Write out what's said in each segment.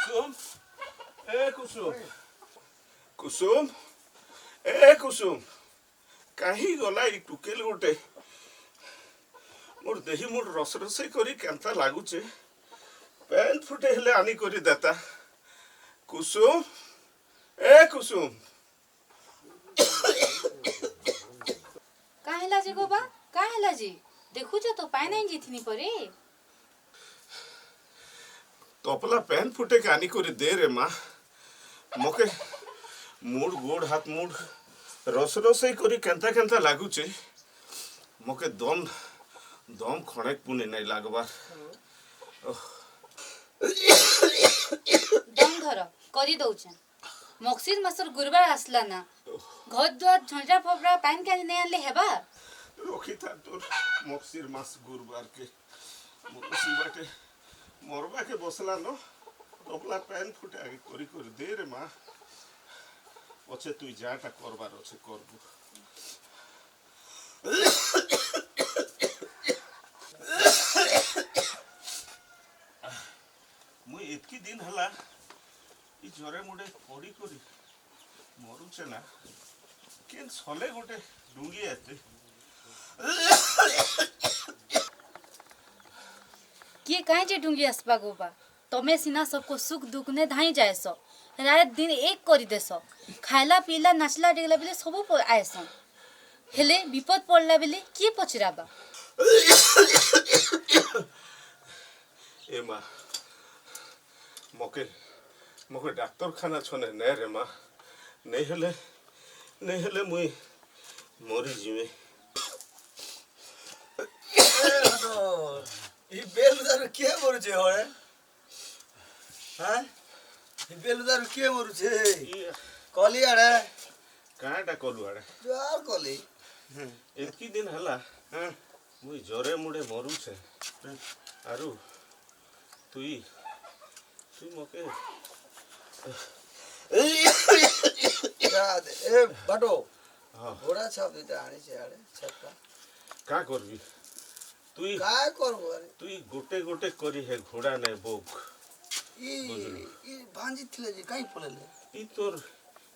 कुसुम ए कुसुम कुसुम ए कुसुम कहीं गला ई टुकेल गोटे मोर देही मोर रस रसई करी केंता लागुचे पैंट फुटे हेले आनी करी देता कुसुम ए कुसुम काहेला जी गोबा काहेला जी देखुछ तो पाए नहीं जीथनी परे तपला पैंट फुटे के आनी करी दे रे माँ मोके मूड गोड़ हाथ मूड रस रसई करी केंता केंता लागुचे मोके दम दम खणेक पुने नहीं लागबार दम धर करी दउछन मक्सिर मासर गुरुवार आसला ना घर द्वार झंझा फबरा पान के नहीं आनले हेबा रखी था तोर मक्सिर मास गुरुवार के मोसी बाटे मरबा के बसला न तपला पैन फुटे आगे करी करी दे रे माँ पछे तुई जाटा करबार अच्छे करबू मुई एतकी दिन हला ई जरे मुडे पड़ी करी मरुचे ना केन छले गोटे डुंगी आते किए काहे जे डुंगी आसबा गोबा तमे सिना सबको सुख दुख ने धाई जाएसो रात दिन एक करी देसो खाइला पीला नाचला डेगला बेले सब आएसो हेले विपद पड़ला बेले किए पचराबा ए माँ मके मके डाक्टर खाना छने नै रे माँ नहीं हेले मुई मरी जीवे ई बेलुदार के मरुछे होरे हां ई बेलुदार के मरुछे कली आड़े काटा कलु आड़े जोर कली एतकी दिन हला मुई जरे मुडे मरु छे आरु तुई मके याद ए बाटो हां घोड़ा छाप देता आनी छे आड़े छपका का करबी तुई काय करबो अरे तुई गोटे गोटे करी है घोड़ा नै बोक ई भांजी थिले जी काई पलेले ई तोर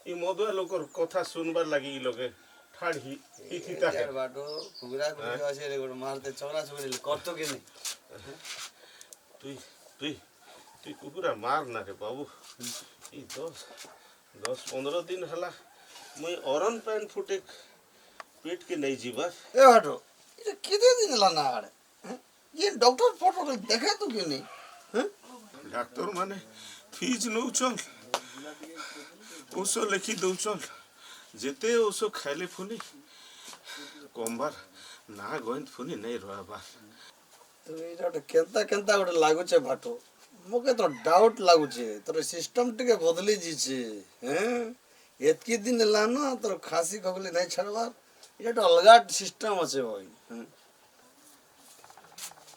ई मदुआ लोकर कथा सुनबार लागि ई लोगे ठाड़ी ई थिता है यार बाटो घुगरा घुगरा आसे रे गोड़ मारते चौरा चौरी करतो के नहीं तुई तुई तुई कुकुरा मार ना रे बाबू ई 10-15 दिन हला मुई अरन पैन फुटे पेट के नहीं जीवा ए बाटो ये किते दिन लाना आड़े ये डॉक्टर प्रोटोकॉल देखा तू क्यों नहीं हैं डाक्टर माने फीज नौ चल ओसो लिखी दौ चल जेते ओसो खाइले फुनी कमबार ना गोइंत फुनी नहीं रहबा तो एटा केंता केंता गोटे लागु छे भाटो मोके तो डाउट लागु छे तोर सिस्टम टिके बदली जी छे हैं एतकी दिन लाना तोर खासी खगली नहीं छड़वा एटा अलगा सिस्टम আছে भाई हैं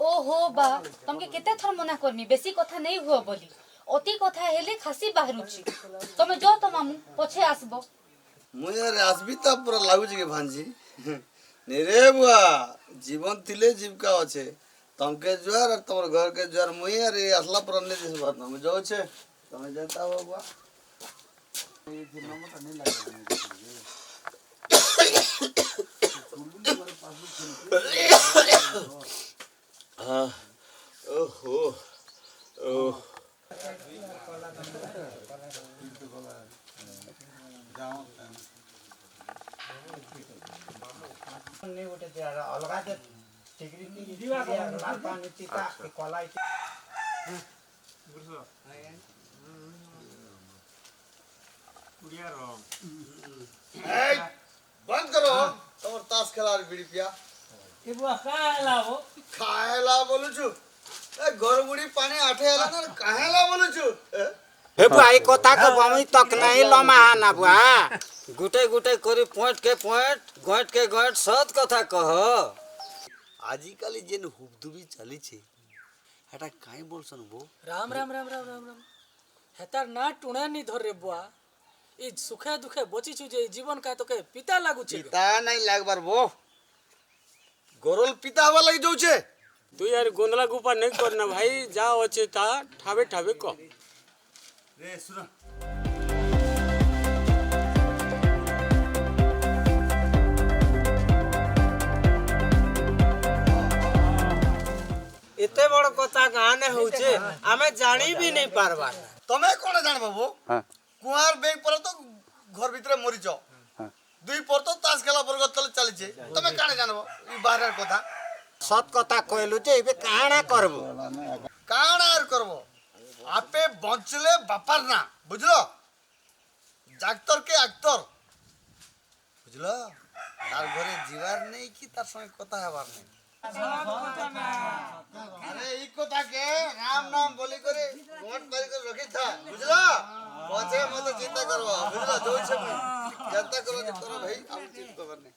ओ हो बा तमके केते थर मना करमी बेसी कथा नहीं हुआ बोली अति कथा हेले खासी बाहरुची तमे जो तो मामू पछे आसबो मुई यार आसबी त पूरा लागु छे के भांजी ने रे बुआ जीवन थिले जीविका আছে तमके जुआर और तमर घर के जुआर मुई यार असला पर ने दिस बात हम जो छे तमे जानता हो बुआ ये दिन नंबर त नहीं लागे हाँ ओहो ओ ने उठे ते अलगा जे टिकरी की दिवा लाल पानी चिता के कलाई बुझो कुड़िया रो ए बंद करो तमर ताश खेलार बिड़ी पिया ए बुआ काला हो खायला बोलु छु ए गरमुड़ी पानी आठे आला ना काहेला बोलु छु हे बुआ ई कथा को बमी तक नहीं लमा ना बुआ गुटे गुटे करी पॉइंट के पॉइंट गट के गट सत कथा कह आजिकाली जेन हुबदुबी चली छे हेटा काई बोलसन बो राम राम राम राम राम राम हेतार ना टुणा नी धर रे बुआ ई सुखे दुखे बची छु जे जीवन का तो के पिता लागू छे पिता नहीं लागबार बो गोरल पिता हवा लगी जाऊ छे तू यार गोंदला गुपा नहीं करना भाई जा अच्छे था ठावे ठावे को रे सुन एते बड़ कथा गाने होचे आमे जानी भी नहीं पारबा तमे कोन जान बाबू कुआर बेग पर तो घर भीतर मरिच दुई पर तो तास खेला बरगत तले चली तमे काने जानबो ई बाहर कथा सत कथा कहलु जे एबे काना करबो काण आर करबो आपे बंचले बापार ना बुझलो डाक्टर के एक्टर बुझलो तार घरे जीवार नहीं कि तार संगे कथा हेबार नहीं अरे ई कथा के राम नाम बोली करे गोट करी कर रखी था बुझलो पछे मत चिंता करबो बुझलो जोई छे जनता करो जे तोरा भाई हम चिंता करने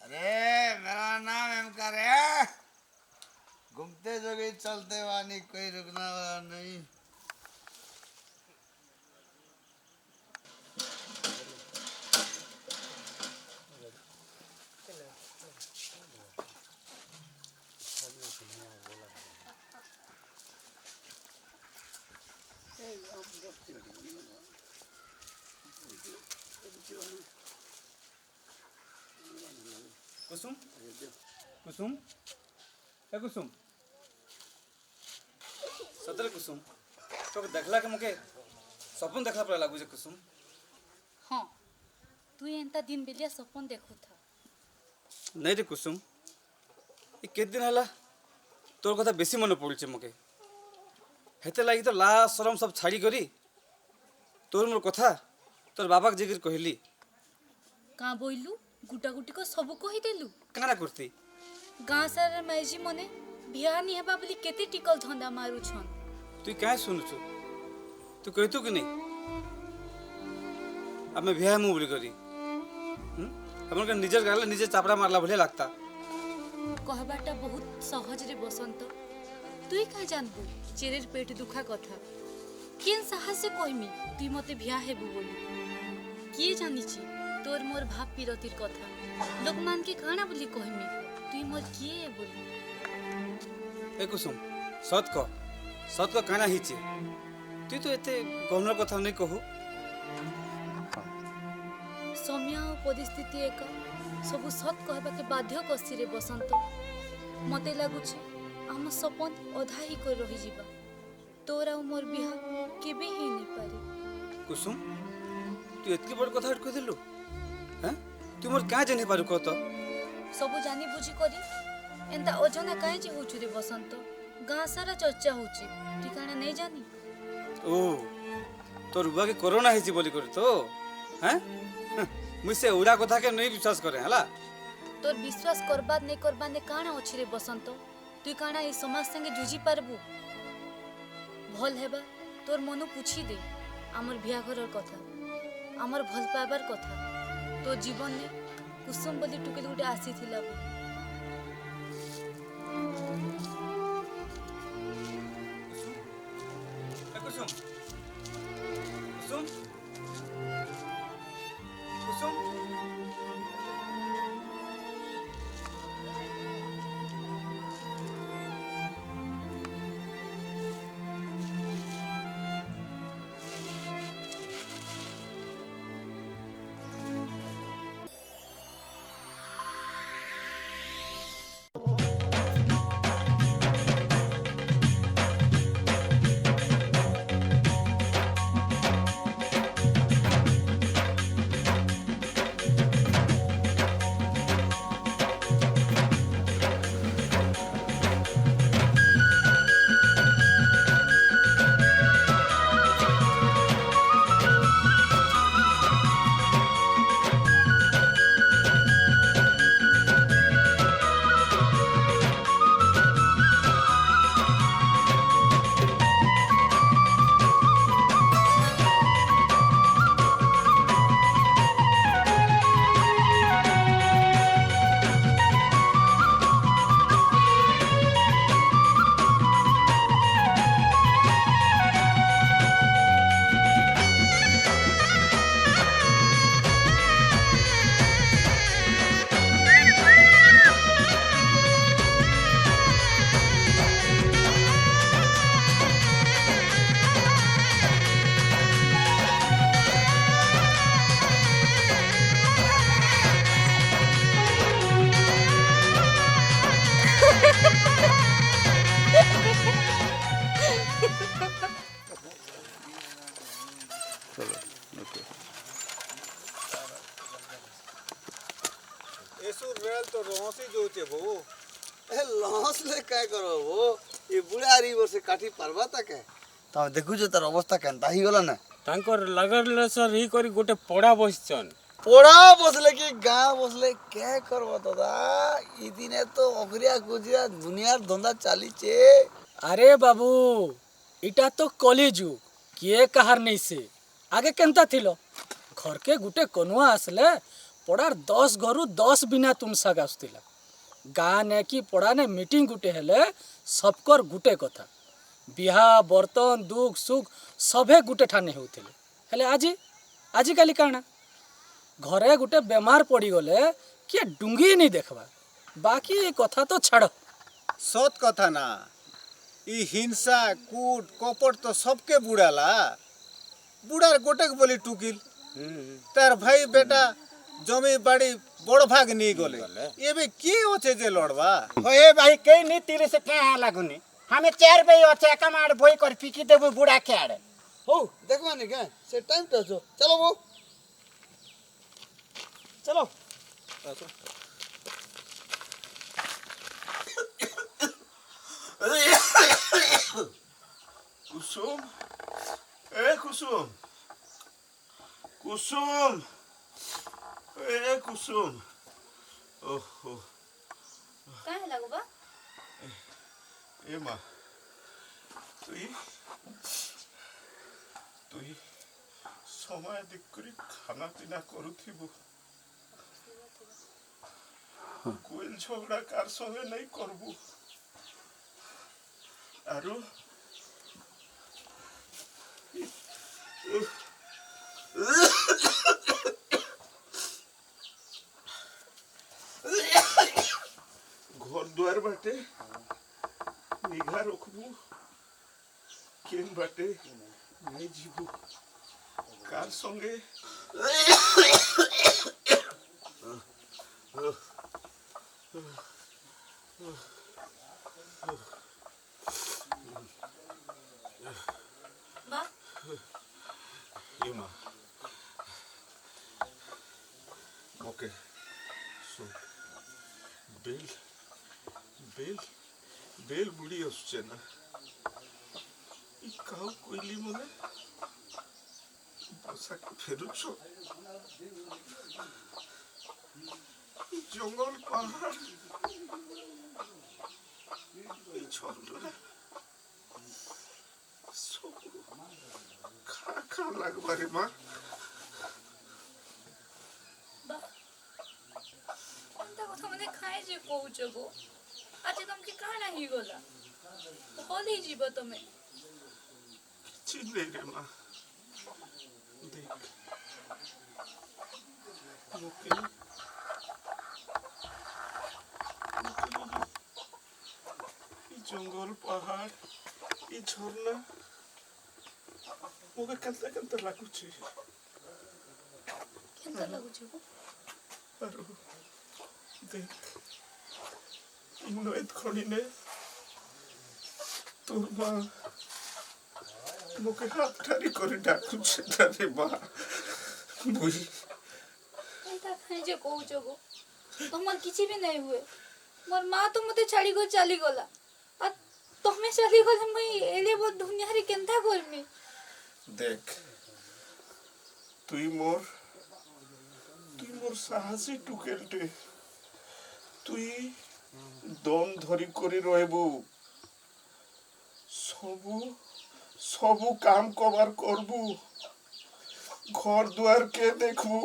अरे मेरा नाम एमकार है घूमते जोगे चलते वानी कोई रुकना वाला नहीं कुसुम कुसुम ए कुसुम सतरे कुसुम तो देखला के मके सपन देखला पड़ा लागू जे कुसुम हाँ तू एंता दिन बेलिया सपन देखु था नहीं रे कुसुम ये केत दिन हला तोर कथा बेसी मन पड़ुचे मके हेते लागी तो ला शरम सब छाड़ी करी तोर मोर कथा तोर बाबा के जिगिर कहली का बोइलु गुटा गुटी को सब कहि देलु काना करती गाँ सारा माइजी मने बिहा नि हेबा बोली केते टिकल धंदा मारू छन तू क्या सुनुछु तू कहतु कि नहीं अब मैं बिहा मुँह बोली करी अपन के निजर गाले निजे चापड़ा मारला भले लगता कहबाटा बहुत सहज रे बसंत तुई का जानबू चेरेर पेट दुखा कथा केन साहस से कहमी तुई मते बिहा हेबू बोली किए जानिछि तोर मोर भाव पिरतिर कथा लोकमान के काना बोली कहमी तुई मोर किए बोली ए कुसुम सत को काना हिचे तू तो एते गहनर कथा नहीं कहू समय और परिस्थिति एक सब सत कहबा के बाध्य कसी रे बसंत मते लागुछि आम सपन अधा ही कर रही जीवा तोर आ मोर बिहा केबे ही नहीं पारे कुसुम तू एतकी बड़ कथा कह दिलु हैं तू मोर का जाने पारू कह तो सब जानी बुझी करी एंता अजना काहे जे होछु रे बसंत गाँ सारा चर्चा होछि ठिकाना नहीं जानी ओ तोर बुआ के कोरोना हिची बोली करी तो हैं मुझसे उड़ा कथा के नहीं विश्वास करे हला तोर विश्वास करबाद नहीं करबाद ने काना अछि रे बसंत तुई काना ए समाज संगे जुझी पारबू भल हेबा तोर मनु पूछी दे आमर बिया घरर कथा आमर भल पाइबार कथा तो जीवन ने कुसुम बोली टुकेल गुटे आसी थिला कुसुम कुसुम कुसुम भैंसुर रेल तो रोसी जोचे बो ए लॉस ले काय करो वो ये बुढ़ारी वर्ष काठी पारबा तक तम देखु जे तार अवस्था केनता ही गला ना तांकर लगल सर इ करी गोटे पड़ा बसचन पोड़ा बसले कि गाँ बसले क्या करबो दादा ई दिने तो अगरिया गुजरिया दुनियार धंधा चालीचे अरे बाबू इटा तो कलिजु किए कहार नहीं से आगे केनता थिलो घर के गुटे कनुआ आसले पड़ार 10 घरु 10 बिना तुम साग आसुतिला गाँ ने कि पड़ा ने मीटिंग गुटे हेले सबकर गुटे कथा बिहा बर्तन दुख सुख सभे गुटे ठाने होउथिले हेले आजी काली काना घरे गुटे बेमार पड़ी गले किए डुंगी नहीं देखबा बाकी ये कथा तो छाड़ सत कथा ना ई हिंसा कूट कपट तो सबके बुड़ाला बुड़ार गोटेक बोली टुकिल तार भाई बेटा जमी बाड़ी बड़ भाग नहीं गले एबे के ओचे जे लड़वा ओए भाई कई नी तीर से क्या लागुनी हमें 4 बे अच्छे कमाड़ बोई कर फिकी देबो बुढ़ा के आड़े हो देखवा नहीं क्या से टाइम तो जो चलो वो चलो कुसुम ए कुसुम कुसुम ए कुसुम ओहो काय लागो बा ए माँ तुई तुई समय देखकरी खाना पीना करुथिबु कोई झगड़ा कार संगे नहीं करबू आरु घर द्वार बाटे निघा रखबू केन बाटे नहीं जीबू कार संगे बा ये माँ ओके सो बेल बेल बेल बुढ़ी आसुचे ना इ काउ कोइली मने बसा के फेरुछ जंगल पहाड़ इ झरना सब खा खा लगबारे माँ बा अंता কথা মানে খাই যে কହୁଛ গো আজ তমকে কানা হি গলা হলি জীব তুমি चिल्ले रे माँ देख मुके जंगल पहाड़ इ झरना मुके केनता केनता लागुची কেনতা লাগুছে গো आरो देख इनोइत खड़ीने तोर माँ मुके हाथ ठारी करे डाकुचे तारे माँ बुई ଏଇଟା ଖାଇ ଯେ କହୁଛ ଗো ତମର କିଛି ବି ନାହିଁ ହୁଏ ମୋର ମା ତ ମତେ ଛାଡ଼ି କରି ଚାଲିଗଲା ଆଉ ତମେ ଚାଲିଗଲେ ମୁଇଁ ଏଲେ ବୋ ଦୁନିଆରେ କେନ୍ତା କରମି देख तुई मोर साहसी टुकेलटे तुई दम धरी करी रहबू सबू काम कबार करबू घर द्वार के देखबू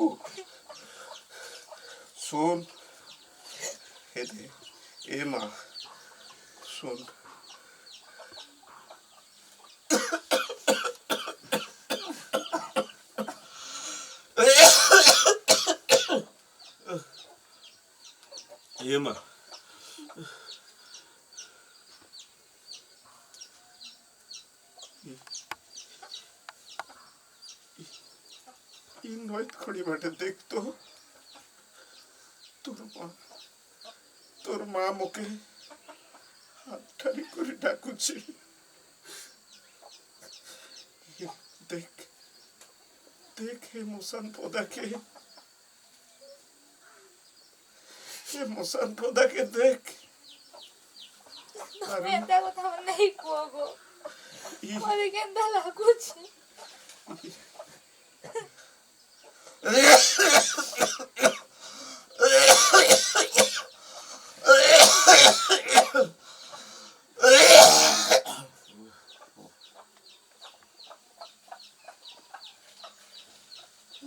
सुन हे दे ए माँ सुन ये माँ नोइत खड़ी बाटे देख तो तोर माँ मोके हाथ ठारी करी डाकुची देख देख हे मुसान पौधा के ये मसान पौधा के देख ତମେ ଏନ୍ତା କଥା ନାଇଁ କୁହ ଗୋ ମୋତେ କେନ୍ତା ଲାଗୁଛି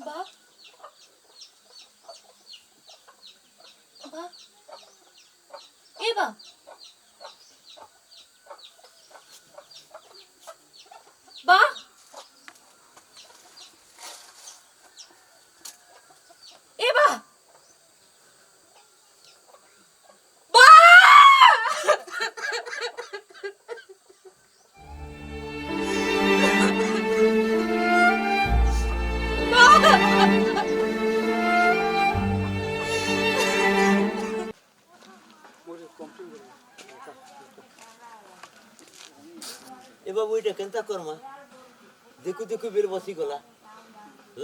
ବା ବା ଏ ବା ବା ए बा बा ए बाबू इटा केनता करमा देखु देखु बेर बसी गला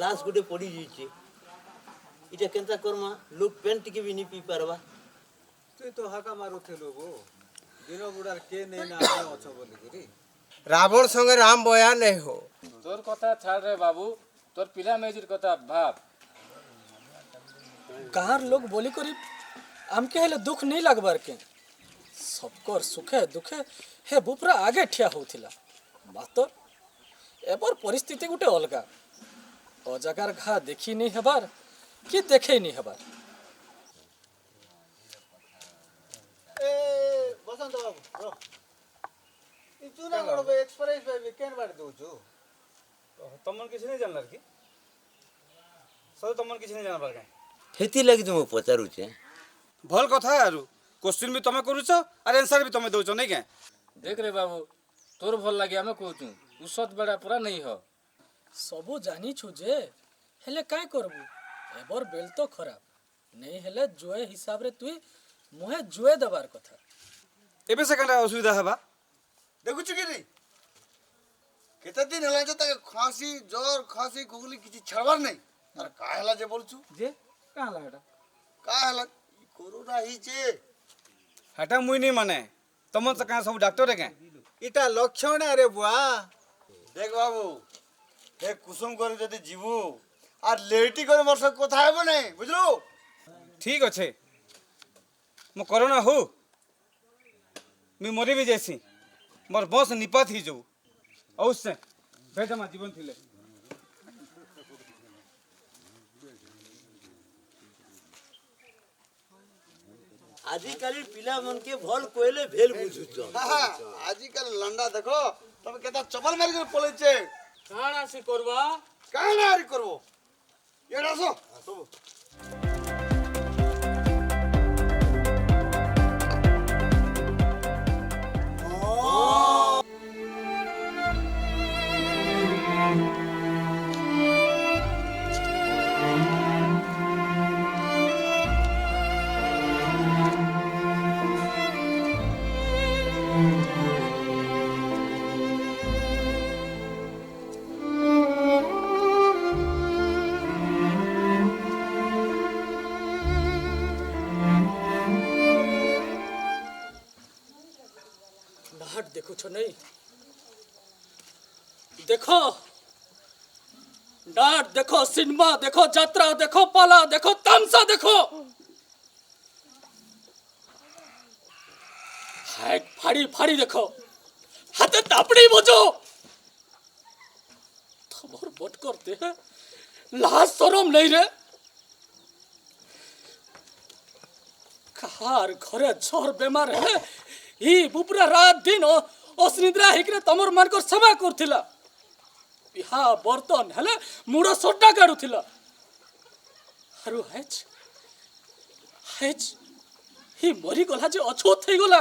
लाश गुटे पड़ी जाइछे इटा केनता करमा लोग पेन टिके भी नहीं पी पारबा তুই তো হাকা মারুথিলু গো দিন বুড়ার কে নেই না আমি অছ বলি করি রাবণ সঙ্গে রাম বয়া নেই হো তোর কথা ছাড় রে বাবু তোর পিলা মেজির কথা ভাব गाँव लोग बोली करी आमके हेले दुख नहीं लगबार के सबकर सुखे दुखे हे बुपरा आगे ठिया होथिला मातर एबर परिस्थिति गुटे अलगा अजागार घा देखी नहीं हेबार कि देखे नहीं हेबार ए बसंत बाबू रो इ चुना गड़बे एक्सप्रेस वे केन बाड़ दोछु ତମର କିଛି ନାଇଁ ଜାଣିଲାର କି ସତ ତମର କିଛି ନାଇଁ ଜାଣିବାର କାଇଁ हेती लगी तुम पचारुचे ଭଲ କଥା ଆରୁ क्वेश्चन भी तमे करूଛ और आंसर भी तमे दउଛ नहीं के देख रे बाबू तोर भल लगे आमे कहूँ उसत बेड़ा पूरा नहीं हो सबू जानी छु जे हेले काय करबू एबर बेल तो खराब नहीं हेले जुए हिसाब रे तुई मुहे जुए दबार कथा एबे से कंडा असुविधा हेबा देखुछु कि नहीं केते दिन हला जे तक खांसी ज्वर खांसी गुगली किछि छड़बार नहीं अरे का हला जे बोलछु जे कहाँ लगा का हला कोरोना ही जे हटा मुई नहीं माने तमन से कहां सब डॉक्टर है के इटा लक्षण रे बुआ देख बाबू हे कुसुम कर जदी जीवू और लेटी कर मोर से कथा हेबो नहीं बुझलो ठीक अच्छे मो कोरोना हो मैं मरी भी जैसी मोर बस निपात ही जाऊ अवश्य भेट मा जीवन थिले आजिकाली पिला मन के भल कोइले भेल बुझुछ हां आजिकल लंडा देखो तब केता चपल मारी कर पळे छे काना से करबा का नारी करबो एडा सो सब नाट देखो छो नहीं देखो नाट देखो सिनेमा देखो यात्रा देखो पाला देखो तमसा देखो हाइट फाड़ी फाड़ी देखो हाथे तापड़ी बजो थमर बट करते हैं लाज शरम नहीं रे कहार घरे झर बेमार है ई बुपरा रात दिन असनिद्रा हिकरे तमर मान को सेवा करथिला बिहा बर्तन हेले मुड़ सोटा काढुथिला हारु हेच हेच ही मरी गला जे अछोत થઈ गला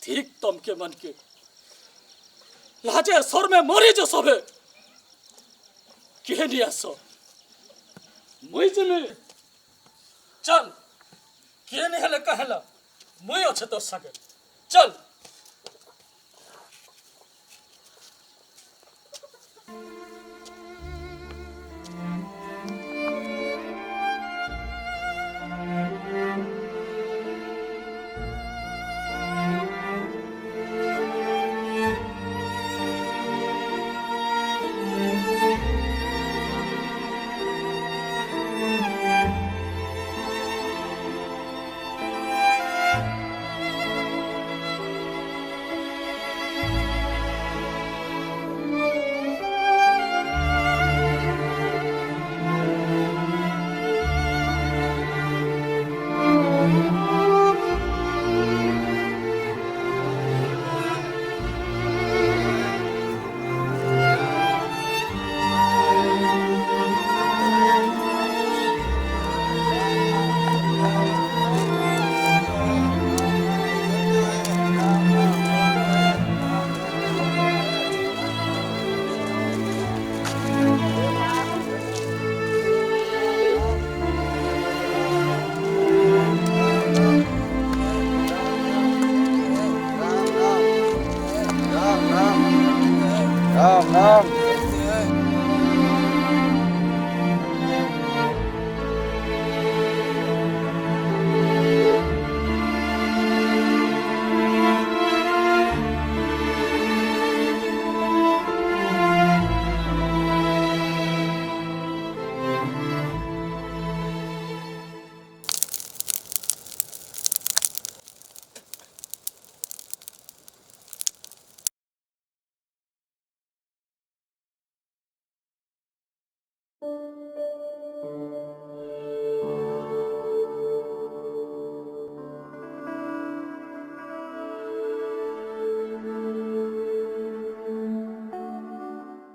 ठीक तमके मन के लाजे सर में मरी जो सबे के नहीं आसो मुई चले चल के नहीं हेले कहला मुई अच्छे तो सके चल